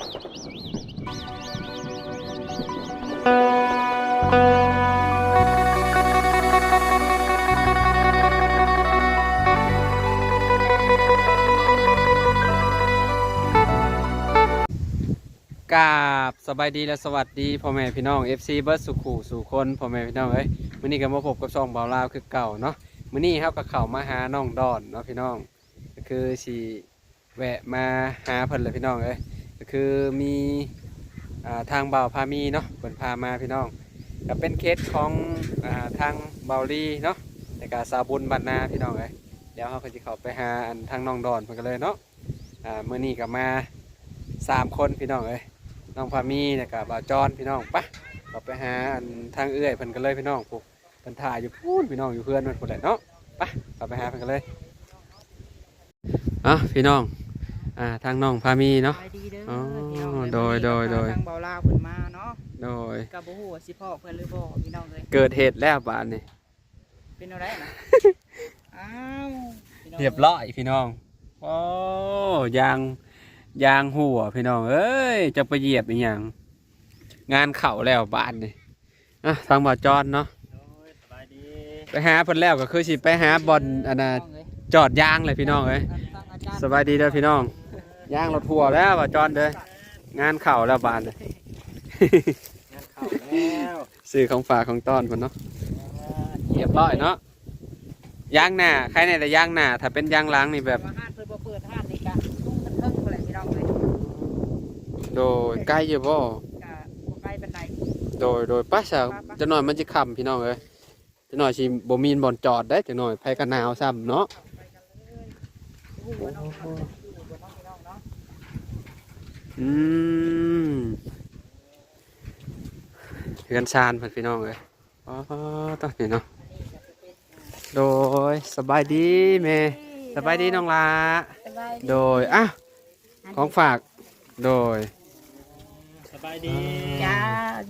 กราบสบายดีและสวัสดีพ่อแม่พี่น้อง FC เบิร์ดสุขุสู่คนพ่อแม่พี่น้องเอ้ยมื้อนี้ก็มาพบกับช่องเบาลาวคือเก่าเนาะมื้อนี้ครับก็เข้ามาหาน้องดอนเนาะพี่น้องก็คือสิแวะมาหาเพิ่นเลยพี่น้องเอ้ยก็คือมีทางเบาพามีเนาะเพิ่นพามาพี่น้องก็เป็นเคสของทางเบาลีเนาะแต่ก็สาวบุญบ้านนาพี่น้องเอ้ยเดี๋ยวเฮาก็สิเข้าไปหาทางน้องดอนเพิ่นกันเลยเนาะมื้อนี้ก็มา3คนพี่น้องเอ้ยน้องพามีเนี่ยกับบ่าวจอนพี่น้องปะเราไปหาทางเอื้อยเพิ่นกันเลยพี่น้องพวกเพิ่นถ่ายอยู่พูนพี่น้องอยู่เพื่อนเพิ่นคนแหละเนาะปะเราไปหาเพิ่นกันเลยพี่น้องทางน้องพามีเนาะอ๋อโดยทางเบาลาวเพิ่นมาเนาะโดยก็บ่ฮู้ว่าสิพ่อเพิ่นหรือบ่พี่น้องเอ้ยเกิดเหตุแล้วบาดนี้เป็นอะไรนะอ้าวเรียบร้อยพี่น้องโอ้ยางหัวพี่น้องเอ้ยจะไปเหยียบอีหยังงานเข่าแล้วบาดนี่ทางบ่าวจอนเนาะไปหาเพิ่นแล้วก็คือสิไปหาบอลอันน่ะจอดยางเลยพี่น้องเอ้ยสบายดีเด้อพี่น้องยางรถทัวร์แล้วบ่าวจอนเด้องานเข่าแล้วบาดนี่งานเข่าแล้วซื้อของฝากของต้อนเพิ่นเนาะเรียบร้อยเนาะยางหน้าใครในแต่ยางหน้าถ้าเป็นยางหลังนี่แบบห้านเพิ่นบ่เปิดห้านนี่ก็ทุ่งเพิ่นพุ่นแหละพี่น้องเอ้ยโดยใกล้อยู่บ่ก็บ่ไกลปานใดโดยป้าสาวจะหน่อยมันจะค่ำพี่น้องเอ้ยจะหน่อยสิบ่มีบ่อนจอดได้จะหน่อยไผกันหนาวซ้ำเนาะเฮือนชานเพิ่นพี่น้องเอ้ยต้องนี่เนาะโดยสบายดีแม่สบายดีน้องลาโดยของฝากโดยสบายดีจ้า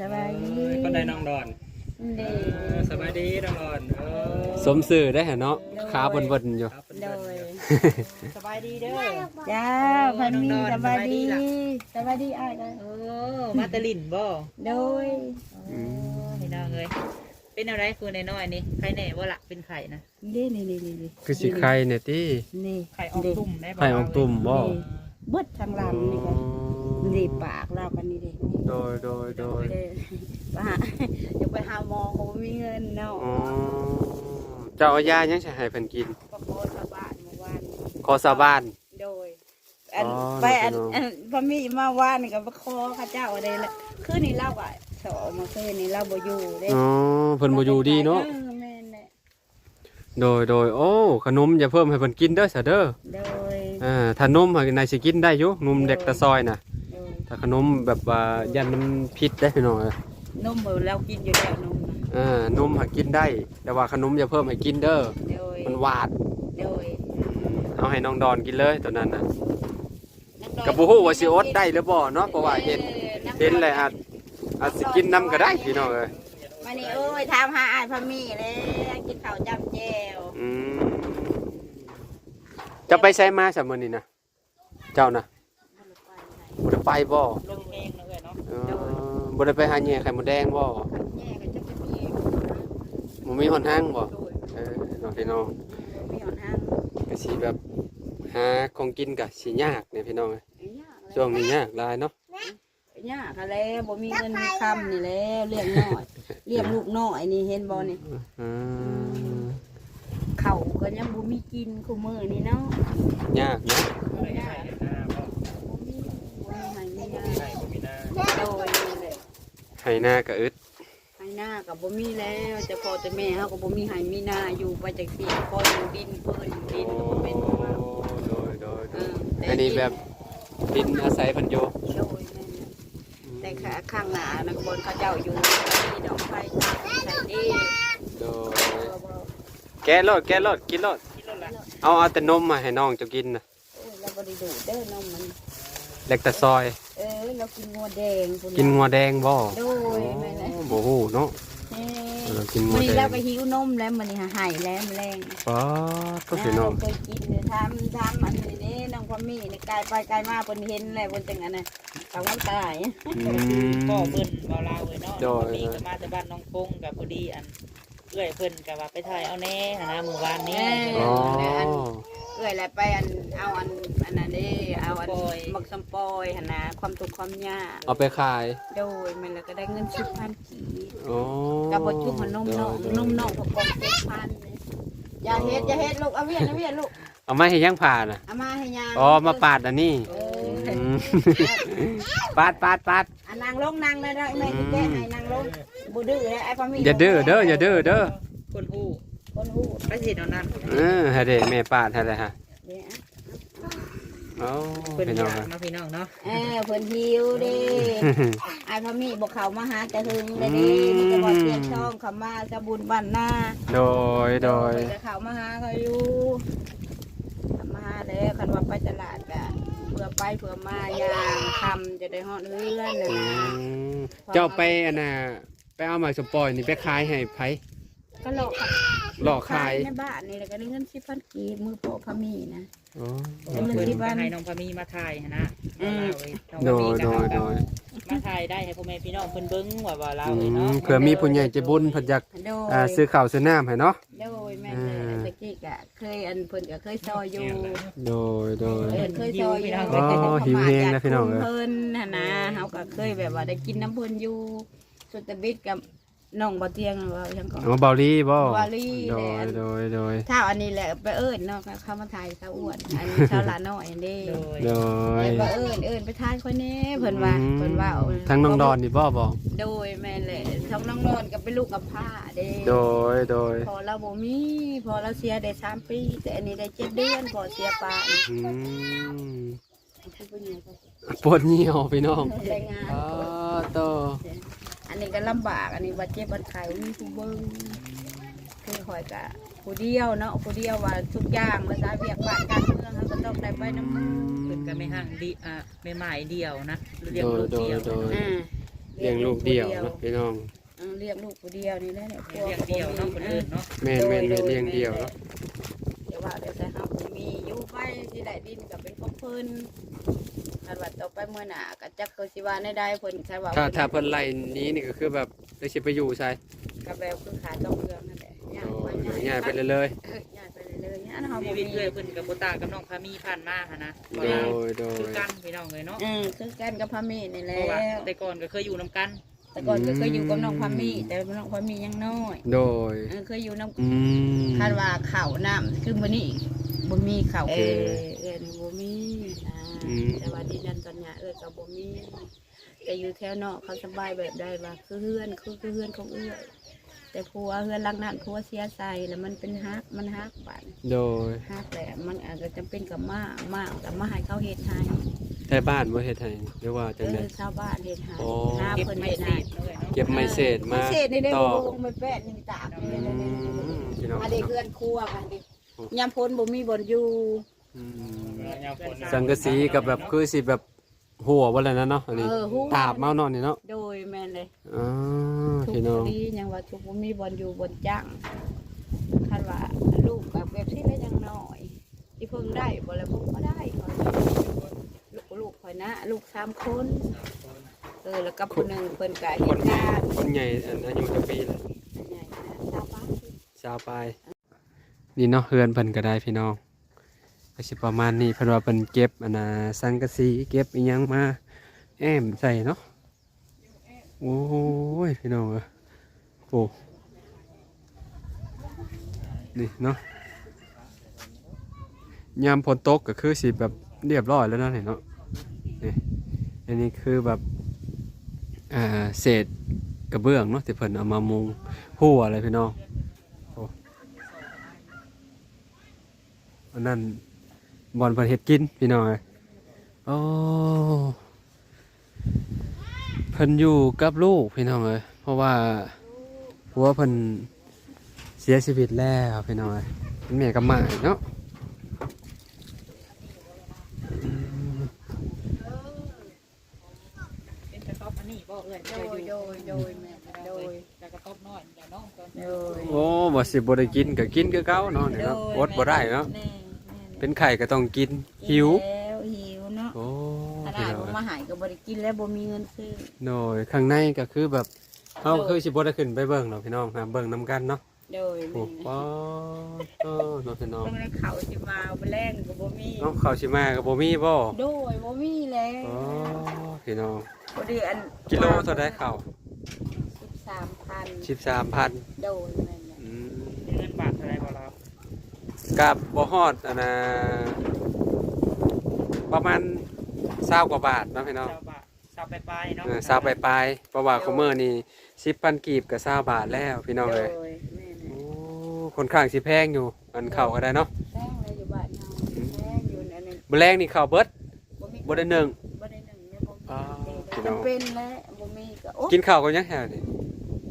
สบายดีคนใดน้องดอนดีสบายดีน้องดอนสมสื่อได้เหรอเนาะขาบนอยู่โดยสบายดีเด้อจ้าพันมีสบายดีอ้ายกันมาตะลินบ่โดยพี่น้องเอ้ยเป็นอะไรคือน้อยๆนี่ไข่แหน่บ่ล่ะเป็นไข่นะนี่คือสิไข่เนี่ยตินี่ไข่ออกตุ่มได้บ่ไข่ออกตุ่มบ่เบิดทางลำนี่กันนี่ปากเรากันนี่เด้โดยว่าอยากไปหาหมอเขาไม่มีเงินเนาะเจ้าเอายายังใช้ให้เพิ่นกินก็ขอสาบานเมื่อวานขอสาบานโดยไปพอมีมาว่านก็ขอข้าเจ้าอะไรละคืนนี้เล่าอ่ะสอมาคืนนี้เล่าบ่อยู่เด้เพิ่นบ่อยู่ดีเนาะโดยโอ้ขนมอย่าเพิ่มให้เพิ่นกินเด้อซะเด้อโดยถ้านมนายสิกินได้อยู่นมเด็กตะซอยน่ะถ้าขนมแบบว่ายันมันพิษได้พี่น้องนมเรากินอยู่แล้วนมนมหากินได้แต่ว่าขนมอย่าเพิ่มให้กินเด้อมันหวานเอาให้น้องดอนกินเลยตอนนั้นน่ะกับบ่ฮู้ว่าสิอดได้หรือบ่เนาะเพราะว่าเห็นเลยอาจสิกินน้ำก็ได้พี่น้องมานี่โอ้ยถามหาอ้ายพะมีเลยกินข้าวจ้ำแจ่วจะไปใช้มามื้อนี้นะเจ้านะบ่ได้ไปบ่ลงเองเลยเนาะบ่ได้ไปหาแย่ไข่มดแดงบ่แย่ก็จะไปบ่มีหนทางบ่น้องพี่น้องมีหนทางก็สิแบบหาของกินก็สิยากเนี่ยพี่น้องช่วงนี้ยากหลายเนาะยากอะไรบ่มีเงินมีคำนี่แหละเลี้ยงน้อยเลี้ยงลูกน้อยนี่เห็นบ่นี่เขาก็ยังบ่มีกินคู่มื้อนี่เนาะยากเนาะให้หน้าก็อึดให้หน้าก็บ่มีแล้วแต่พ่อแต่แม่เฮาก็บ่มีให้มีหน้าอยู่ไปจักซี่พออยู่ดินเพิ่นอยู่ดินก็บ่เป็นโดยอันนี้แบบดินอาศัยเพิ่นอยู่แต่ข้างหน้านักบนเขาเจ้าอยู่ที่ดอกไฟใส่ดีโดยแกะรถกินรถเอาแต่นมมาให้น้องจะกินนะเราบริดูเด้อนมมันเล็กแต่ซอยเรากินงัวแดงบ่โดยแม่นะบ่ฮู้เนาะเรากินงัวแดงเราไปหิวนมแล้วมันนี่หายแล้วแรงก็พี่น้องเคยกินทำอันนี้น้องพ พ่อมีนี่กายไปกายมาเพิ่นเห็นแหละเพิ่นจังอันน่ะเขามันตาย พ่อเพิ่นบ่ลาวเอ้ยเนาะ โด น้อง ย พามีก็มาแต่บ้านน้องพงกับพอดีอันเอื้อยเพิ่นก็ว่าไปถ่ายเอาแน่หันนะมื้อวานนี้ อ๋อ เอ้ยแหละไปเอาอันนั้นเด้เอาอันหมักสมปอยหั่นน่ะความทุกข์ความยาก เอาไปขาย โดยมันแล้วก็ได้เงิน10,000กีบ อ๋อ กับบจุกหัวนมน้องนมน้องพอกอง7,000อย่าเฮ็ดลูกเอาเวียนลูก เอามาให้ยังผ่าน่ะ เอามาให้ยาง อ๋อมาปาดอันนี้ เอ อื อ ม ปาด อ่ะนางลงนางเลยได้แม่ที่แก้ให้นางลงบ่ดื้อแล้วไอ้พ่อมี อย่าดื้อเด้ออย่าดื้อเด้อ คนฮู้ คนฮู้ ไปสิเอานั่น ให้เด็กแม่ปาดให้เลยฮะ เนี่ย โอ้ เพิ่น พี่ อ น้อง ยากเนาะพี่น้องเนาะ เพิ่นหิวเด้ไอ้พ่อมีบ่เข้ามาหาแต่หึงเลยเด้มีแต่บ่เปลี่ยนช่องเข้ามาสะบุญบ้านหน้า โดย เพิ่นจะเข้ามาหาเขาอยู่เข้ามาหาแล้วคันว่าไปตลาดก็เพื่อไปเพื่อมายามทำจะได้ฮอดเรือนน่ะ อื นะ มเจ้าไปอันน่ะไปเอาหมากสมปอยนี่ไปขายให้ไผ ก็หลอก หลอกขาย ในบ้านนี่แล้วก็ได้เงิน10,000กีบมือโปะพามีนะ อ๋อ เพิ่นก็ให้น้องพามีมาถ่ายหันนะบ่ลาวเอ้ยน้อง โด พาย มีก็ โด เอา ย มาถ่ายได้ให้พ่อแม่พี่น้องเพิ่นเบิ่งว่าบ่ลาว อื เอ้ยเนาะ มเผื่อมีผู้ใหญ่ใจบุญเพิ่นอยาก โดย ซื้อข้าวซื้อน้ำให้เนาะ โดยแม่เลยตะกี้ก็เคยเพิ่นก็เคยซอยอยู่ โดย เคยซอยอยู่ อ๋อหิวแห้งนะพี่น้องเอ้ย เพิ่นหั่นนะเฮาก็เคยแบบว่าได้กินน้ำเพิ่นอยู่สุดตะบิดกับน้องบ่เตียงว่าจังก็ อ๋อเบาลี่บ่ เบาลี่ โด แหละ โดย ถ้าอันนี้แหละไปเอิ้นเนาะเข้ามาถ่ายสาวอ้วนอันนี้ชาวละน้อยอันนี้ โดย โดย แล้วก็เอิ้นไปถ่ายคนนี้เพิ่นว่าเอา ทั้งน้องดอนนี่บ่บอก โดยแม่นแหละทั้งน้องนอนก็เป็นลูกกับผ้าเด้ โดย พอเราบ่มีพอเราเสียได้3 ปีแต่อันนี้ได้7 เดือนพอเสียปลา อืม ผู้ผู้ใหญ่ก็ ปวดเหี่ยวพี่น้อง ได้งาน อ๋อโต อันนี้ก็ลำบากอันนี้ว่าเจ็บบันไข้มีผู้เบิ่งคือคอยกะผู้เดียวเนาะผู้เดียวว่าทุกอย่างภาษาเวียกบ้านการเมืองเขาก็ต้องได้ไปน้ำมือ เพิ่นก็ไม่ห่างดีไม่หมายเดียวนะเรียก โด ลู ย กเดียว อ่า เลี้ยงลูกเดียวเนาะพี่น้อง เลี้ยงลูกผู้เดียวนี่แหละเนี่ย เรียกเดียวเนาะคนอื่นเนาะ แม่นเลี้ยงเดียวเนาะ เดี๋ยวว่าเดี๋ยวใส่เฮาบ่มีอยู่ไปที่ได้ดินก็เป็นของเพิ่นคันว่าต่อไปเมื่อหน้าก็จักเขาสิว่าในใดเพิ่นคันว่า ถ้าเพิ่นไล่นี้นี่ก็คือแบบได้สิไปอยู่ใช่ ก็แบบคือขาต้องเรืองนั่นแหละย่างไป ง่ายไปเลย ย่างไปเลยๆย่างเฮา ชี บ่ วิต มี เอื้อยเพิ่นกับบ่ต่างกับน้องพามีผ่านมาหั่นนะ โดย คือกันพี่น้องเลยเนาะ คือกันกับพามีนี่แห เพ ละ ราะว่าแต่ก่อนก็เคยอยู่นํกัน แต่ก่อนก็เคยอยู่กับน้องพามีแต่น้องพามียังน้อย โดย เคยอยู่น้ำ อืม คาดว่าข้าวน้ำคือมื้อนี้บ่มีข้าว โอเค นี่บ่มีนะแต่ว่าดินนันตอนเนี้ยก็บ่มีแต่อยู่แถวนอกเขาสบายแบบได้ว่าคือเฮือนของเอื้อยแต่ผัวเฮือนหลังนั้นผัวเสียใส่แล้วมันเป็นฮักบาด โดย ฮักแหละมันอาจจะจำเป็นกับมากแต่มาให้เขาเฮ็ดให้ ไทยบ้านบ่เฮ็ดให้หรือว่าจังได๋ ชาวบ้านเฮ็ดให้ โอ้ หา เก็บ เพิ่น ไม่ เฮ็ด เส ให้ ร็จเลยเนาะ เก็บไม้เศษมา เศษนี่ได้ ต่อ วงไม่แปะนี่ตากนี่ พี่น้อง อันนี้เพื่อนครัวกันดิยามพ้นบ่มีบ่อนอยู่ อืม ยามฝน สังกะสีกับแบบคือสิแบบหัวบ่แล้วนะเนาะอันนี้ ฮู้ ตาบเมาเนาะนี่เนาะ โดยแม่นเลย อ๋อ ทุก พี่น้อง ทียังว่าทุกบ่มีบ่อนอยู่บ่อนจ้างคันว่าลูกแบบที่ได้ยังน้อยที่เพิ่งได้บ่แล้วเพิ่งก็ได้ลูกข่อยนะลูก3 คนแล้วก็ผู้หนึงเพิ่นก็ ค เฮ็ น ดงาน คนใหญ่อายุจักปีแล้ว ใหญ่ชาวบ้าน ชาวปลายนี่เนาะเฮือนเพิ่นก็ได้พี่น้องก็สิประมาณนี้เพิ่นว่าเพิ่นเก็บอันน่ะสังกะสีเก็บอีหยังมาแอมใส่เนาะโอ้ยพี่น้องเอ้ยโอ้นี่เนาะยามฝนตกก็คือสิแบบเรียบร้อยแล้วเนาะนี่เนาะนี่อันนี้คือแบบเศษกระเบื้องเนาะที่เพิ่นเอามามุงหัวอะไรพี่น้องโอ้อันนั้นบอลเพิ่นเฮ็ดกินพี่น้องเอ้ยโอ้เพิ่นอยู่กับลูกพี่น้องเอ้ยเพราะว่าผัวเพิ่นเสียชีวิตแล้วพี่น้องเอ้ยเป็นแม่กับหมาเนาะ เป็นกระต๊อบอันนี้บ่เอื้อย โดยแม่โดย แต่กระต๊อบน้อยอย่าน้องตอน โดย โอ้บ่สิบ่ได้กินก็กินคือเก่าเนาะนี่เนาะอดบ่ได้เนาะเป็นไข่ก็ต้องกินหิว แล้ว มาใหายก็บ่ได้กินแล้วบ่มีเงินซื้อ โดยข้างในก็คือแบบเฮาคือสิบ่ได้ขึ้นไปเบิ่งเนาะพี่น้องหาเบิ่งนํกันเนาะ โดย โอ้ แม่ ป้อเนาะพี่น้อง เพิ่นได้เข้าสิมาเอาไปแล่งก็บ่มี น้องข้าวสิมาก็บ่มีบ่ โดยบ่มีแล้ว อ๋อพี่น้อง พอดีอัน กิโลเท่าใดข้าว 13,000 13,000 โดยแม่นแหละ เงินบาทเท่าไรบ่เรา กับบ่ฮอดอันน่ะประมาณ20กว่าบาทเนาะพี่น้อง 20 บาท20ปลายๆเนาะ 20ปลายๆเพราะว่าคุมื้อนี้ 10,000 กีบก็20บาทแล้วพี่น้อง โด เอ้ย ยแม่น โอ้ค่อนข้างสิแพงอยู่อันข้าวก็ได้เนาะ แป้งเลยอยู่บ้านเฮาแป้งอยู่อันนั้น มื้อแรงนี่ข้าวเบิด มี บ่ได้นึ่ง บ่ได้หนึ่งเนี่ยบ่ อ๋อ มี พี่น้อง จำเป็นแล้วบ่มีก็โอ๊ะ กินข้าวกันยังแถวนี่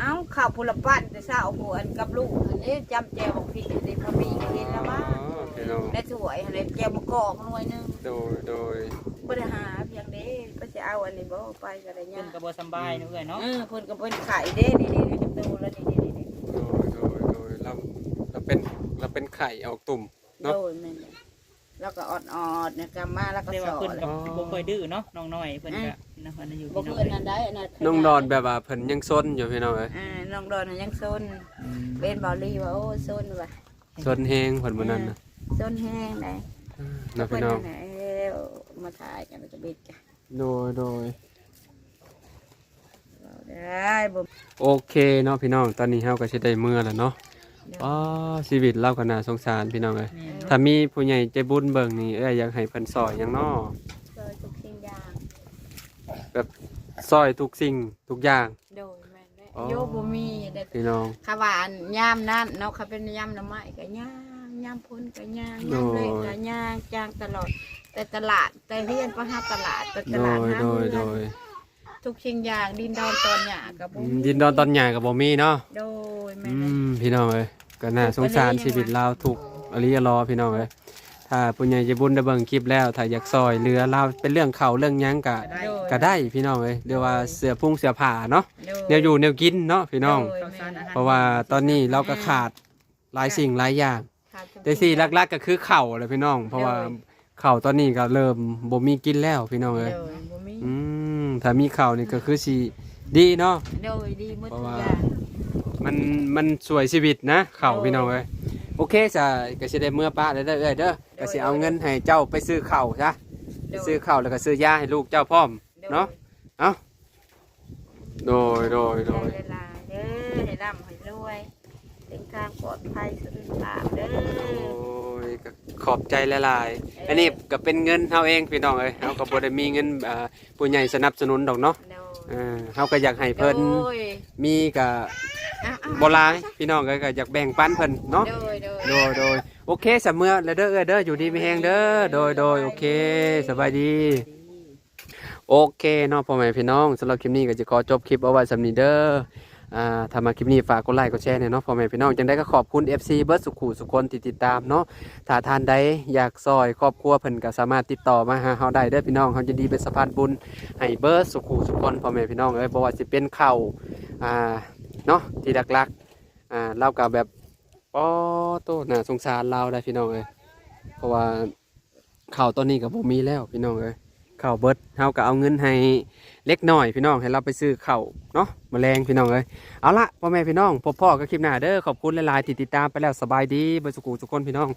เอ้าข้าวพุละปั้นแต่เช้าเอาหัวอันกับลูกอันนี้จำแจวของพี่อันนี้พอมีก็เห็นแล้วว่า อ๋อพี่น้อง ในถ้วยอันนี้แจวมะกอกหน่วยหนึง โดย บ่ได้หาเพียงเด้ก็จะเอาอันนี้บ่ไปก็ได้ เพิ่ ยาน ก ก็บ่สำบายเนาะเอ้ยเนาะ เพิ่นก็เป็นไข่เด้นี่ๆๆดูแล้วนี่ๆ โดยเราเป็นไข่ออกตุ่ม ๆ เนาะ โดยแม่นเลยแล้วก็ออดๆเนี่ยกำมาแล้วก็ เรียก ส ว่า อ เพิ่น น ก็บ่ค่อยดื้อเนาะน้องน้อยเพิ่นก็นะเพิ่นอยู่ บ่ พี่น้อง เกิน เอ้ย นั้นได้อันนั้น น้องดอนแบบว่าเพิ่นยังซนอยู่พี่น้องเอ้ย น้องดอนน่ะยังซนเป็นเบาลี่ว่าโอ้ซนว่ะ ซนแฮงเพิ่นบ่นั่นน่ะ ซนแห้งได้ เนาะพี่น้อง เพิ่นน่ะมาถ่ายกันแล้วก็บิดกัน โดย เราได้บ่ โอเคเนาะพี่น้องตอนนี้เฮาก็สิได้มื้อแล้วเนาะอ๋อชีวิตเราก็น่าสงสารพี่น้องเอ้ยถ้ามีผู้ใหญ่ใจบุญเบิ่งนี่อยากให้เพิ่นซอยหยังเนาะ เคยทุกสิ่งอย่าง แบบซอยทุกสิ่งทุกอย่าง โดยแม่นได้ อ๋อ โยบ่มีได้ พี่น้อง ขาวานยามนั้นเนาะเขาเป็นยามหน้ำไม้ก็ย่างยามพ้นก็ย่างยามเลยก็ย่างจ้างตลอด แต่ตลาดแต่เรียนก็หาตลาดแต่ต โด ลาด ย หา โดย เงิน โดย ทุกสิ่งอย่างดินดอนตอนหยากับบ่มี ดินดอนตอนใหญ่ก็บ่มีเนาะ โดยแม่ อื น มพี่น้องเอ้ยก็น่าสงสารชีวิตเราถูกอริยรอพี่น้องเอ้ยถ้าผู้ใหญ่ใจบุญได้เบิ่งคลิปแล้วถ้าอยากซอยเรือเราเป็นเรื่องเขาเรื่องหยังก็ได้พี่น้องเอ้ยเรียกว่าเสื้อพุ่งเสื้อผ้าเนาะ โด แนวอยู่แนวกินเนาะพี่น้อง โดย ข้าวสารอาหาร เพราะว่าตอนนี้เราก็ขาดหลายสิ่งหลายอย่าง ขาดทุก แต่สิ่งหลักๆก็คือข้าวแหละพี่น้อง เพราะว่าข้าวตอนนี้ก็เริ่มบ่มีกินแล้วพี่น้องเอ้ย โดยบ่มี ถ้ามีข้าวนี่ก็คือสิดีเนาะ โดยดีหมด เพ ทุ ราะ ก ว่า อย่าง มันสวยชีวิตนะข้าวพี่น้องเอ้ยโอเคจ้ะก็สิได้เมื่อป้าเด้อเอ้ยเด้อก็สิเอาเงินให้เจ้าไปซื้อข้าวจ้ะ โดย ซื้อข้าวแล้วก็ซื้อยาให้ลูกเจ้าพร้อม เนาะ โดย โดยหลายๆเด้อให้ร่ำให้รวยเป็นทางปลอดภัยสุดลาภเด้ โอ้ อย ก็ขอบใจหลายๆอันนี้ก็เป็นเงินเฮาเองพี่น้องเอ้ยเฮาก็บ่ได้มีเงินผู้ใหญ่สนับสนุนดอกเนาะ โดย เฮาก็อยากให้เพิ่น โดย มีก็ อ่ะ บ่หลายพี่น้องก็อยากแบ่งปันเพิ่นเนาะ โดย โอเคสำเมื่อแล้วเด้อเด้ออยู่ดีมีแฮงเด้อโดยโอเคสบายดี โอเคเนาะพ่อแม่พี่น้องสำหรับคลิปนี้ก็จะขอจบคลิปเอาไว้สำนี้เด้อถ้ามาคลิปนี้ฝากกดไลค์กดแชร์เนี่ยเนาะพ่อแม่พี่น้องจังได้ก็ขอบคุณ FC เบิร์ดสุขุสุคนที่ติดตามเนาะถ้าท่านใดอยากซอยครอบครัวเพิ่นก็สามารถติดต่อมาหาเฮาได้เด้อพี่น้องเฮาจะดีเป็นสะพานบุญให้เบิร์ดสุขุสุคนพ่อแม่พี่น้องเอ้ยบ่ว่าสิเป็นข้าวเนาะที่หลักๆเราก็แบบป้อโตน่าสงสารเราได้พี่น้องเอ้ยเพราะว่าข้าวตอนนี้ก็บ่มีแล้วพี่น้องเอ้ยข้าวเบิร์ดเฮาก็เอาเงินให้เล็กน้อยพี่น้องให้เราไปซื้อข้าวเนาะแมลงพี่น้องเอ้ยเอาละพ่อแม่พี่น้องพบพ่อก็คลิปหน้าเด้อขอบคุณหลายๆที่ติดตามไปแล้วสบายดีเบิร์ดสุขุสุคนพี่น้อง